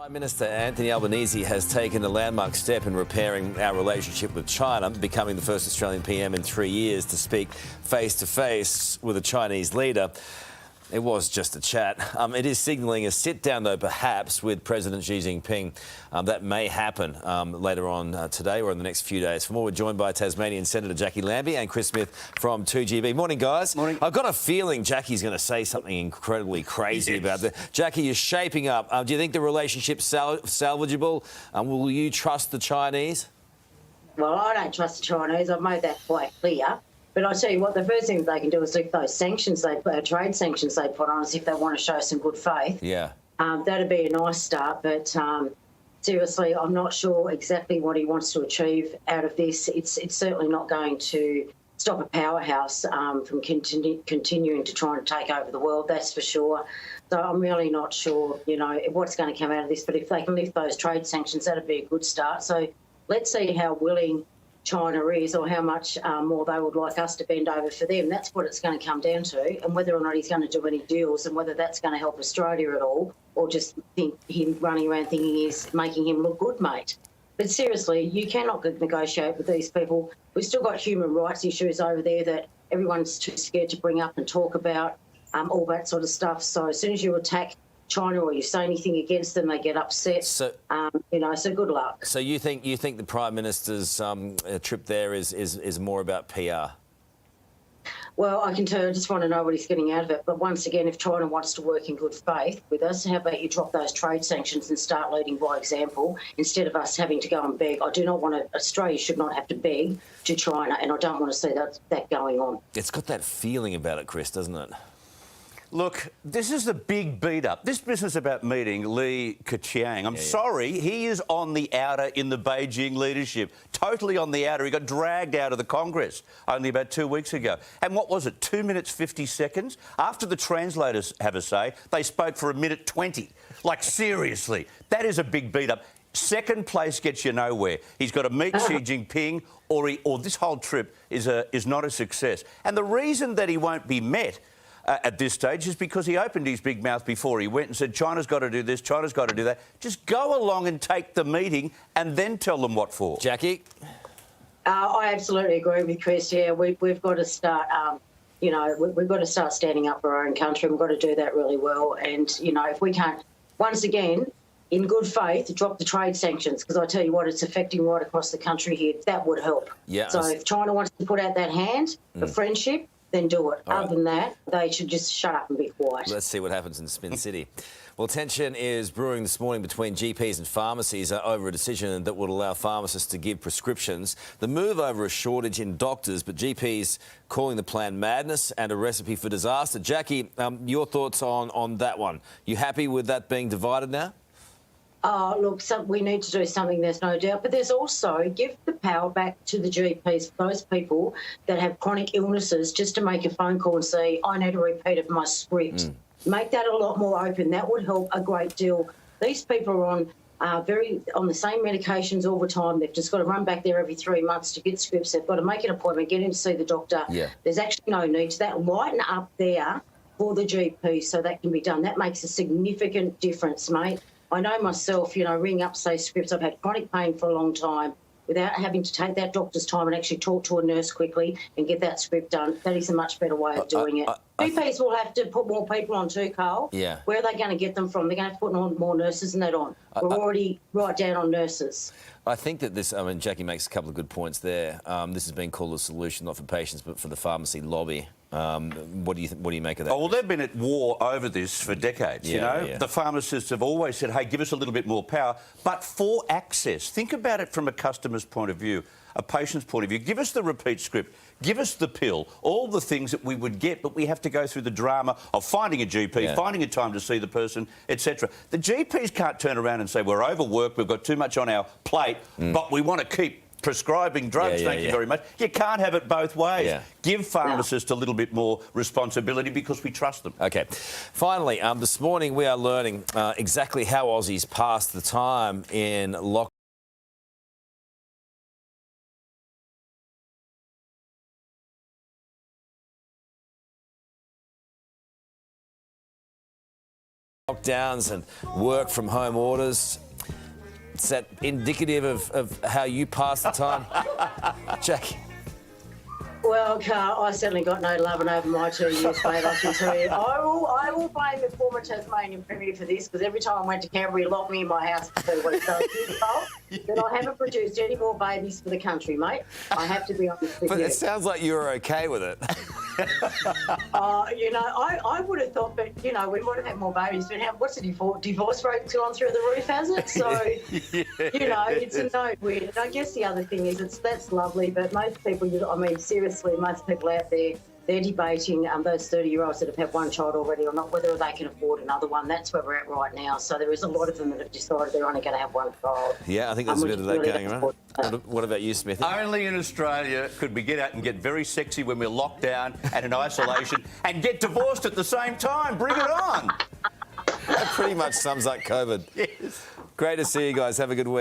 Prime Minister Anthony Albanese has taken a landmark step in repairing our relationship with China, becoming the first Australian PM in 3 years to speak face-to-face with a Chinese leader. It was just a chat. It is signalling a sit-down, though, perhaps, with President Xi Jinping. That may happen later on today or in the next few days. For more, we're joined by Tasmanian Senator Jackie Lambie and Chris Smith from 2GB. Morning, guys. Morning. I've got a feeling Jackie's going to say something incredibly crazy about that. Jackie, you're shaping up. Do you think the relationship's salvageable? Will you trust the Chinese? Well, I don't trust the Chinese. I've made that quite clear. But I'll tell you what, the first thing they can do is lift those sanctions, trade sanctions they put on us if they want to show some good faith. Yeah. That'd be a nice start. But seriously, I'm not sure exactly what he wants to achieve out of this. It's certainly not going to stop a powerhouse from continuing to try and take over the world, that's for sure. So I'm really not sure, what's going to come out of this. But if they can lift those trade sanctions, that'd be a good start. So let's see how willing China is, or how much more they would like us to bend over for them. That's what it's going to come down to, and whether or not he's going to do any deals, and whether that's going to help Australia at all, or just think him running around thinking he's making him look good, mate. But seriously, you cannot negotiate with these people. We've still got human rights issues over there that everyone's too scared to bring up and talk about, all that sort of stuff. So as soon as you attack China or you say anything against them, they get upset. So, so good luck. So you think the Prime Minister's trip there is more about PR? Well, I can tell you, I just want to know what he's getting out of it. But once again, if China wants to work in good faith with us, how about you drop those trade sanctions and start leading by example instead of us having to go and beg. I do not want to, Australia should not have to beg to China, and I don't want to see that going on. It's got that feeling about it, Chris, doesn't it? Look, this is the big beat-up. This business about meeting Li Keqiang. I'm sorry, he is on the outer in the Beijing leadership. Totally on the outer. He got dragged out of the Congress only about 2 weeks ago. And what was it, 2 minutes, 50 seconds? After the translators have a say, they spoke for 1:20. Like, seriously, that is a big beat-up. Second place gets you nowhere. He's got to meet Xi Jinping, or this whole trip is not a success. And the reason that he won't be met at this stage is because he opened his big mouth before he went and said, China's got to do this, China's got to do that. Just go along and take the meeting and then tell them what for. Jackie? I absolutely agree with Chris. Yeah, we've got to start, we've got to start standing up for our own country. We've got to do that really well. And, if we can't, once again, in good faith, drop the trade sanctions, because I tell you what, it's affecting right across the country here. That would help. Yeah. So if China wants to put out that hand for friendship, then do it. Other than that, they should just shut up and be quiet. Let's see what happens in Spin City. Well, tension is brewing this morning between GPs and pharmacies over a decision that would allow pharmacists to give prescriptions. The move over a shortage in doctors, but GPs calling the plan madness and a recipe for disaster. Jackie, your thoughts on that one? You happy with that being divided now? Look, we need to do something, there's no doubt. But there's also, give the power back to the GPs, those people that have chronic illnesses, just to make a phone call and say, I need a repeat of my script. Make that a lot more open. That would help a great deal. These people are on the same medications all the time. They've just got to run back there every 3 months to get scripts. They've got to make an appointment, get in to see the doctor. Yeah. There's actually no need to that. Lighten up there for the GP so that can be done. That makes a significant difference, mate. I know myself, ring up, say, scripts. I've had chronic pain for a long time without having to take that doctor's time and actually talk to a nurse quickly and get that script done. That is a much better way of doing it. GPs will have to put more people on too, Carl. Yeah. Where are they going to get them from? They're going to have to put on more nurses and that on. We're already right down on nurses. I think that this, Jackie makes a couple of good points there. This has been called a solution not for patients but for the pharmacy lobby. What do you make of that? Oh, well, they've been at war over this for decades, The pharmacists have always said, hey, give us a little bit more power, but for access. Think about it from a customer's point of view, a patient's point of view. Give us the repeat script, give us the pill, all the things that we would get, but we have to go through the drama of finding a GP, finding a time to see the person, etc. The GPs can't turn around and say, we're overworked, we've got too much on our plate, but we want to keep prescribing drugs, thank you very much. You can't have it both ways. Yeah. Give pharmacists a little bit more responsibility because we trust them. OK. Finally, this morning we are learning exactly how Aussies passed the time in lockdown. lockdowns and work from home orders. Is that indicative of how you pass the time, Jackie? Well, Carl, I certainly got no loving over my 2 years, mate, I can tell you. I will blame the former Tasmanian Premier for this, because every time I went to Canberra, he locked me in my house for 2 weeks. So it's his fault that I haven't produced any more babies for the country, mate. I have to be honest with But you. it sounds like you were okay with it. You know, I would have thought, but, you know, we would have had more babies. But what's the divorce rate gone through the roof, has it? So, you know, it's a no weird. And I guess the other thing is, that's lovely, but most people, I mean, seriously, most people out there, they're debating those 30-year-olds that have had one child already or not, whether they can afford another one. That's where we're at right now. So there is a lot of them that have decided they're only going to have one child. Yeah, I think there's a bit of that going around. What about you, Smithy? Only in Australia could we get out and get very sexy when we're locked down and in isolation and get divorced at the same time. Bring it on. That pretty much sums up COVID. Yes. Great to see you guys. Have a good week.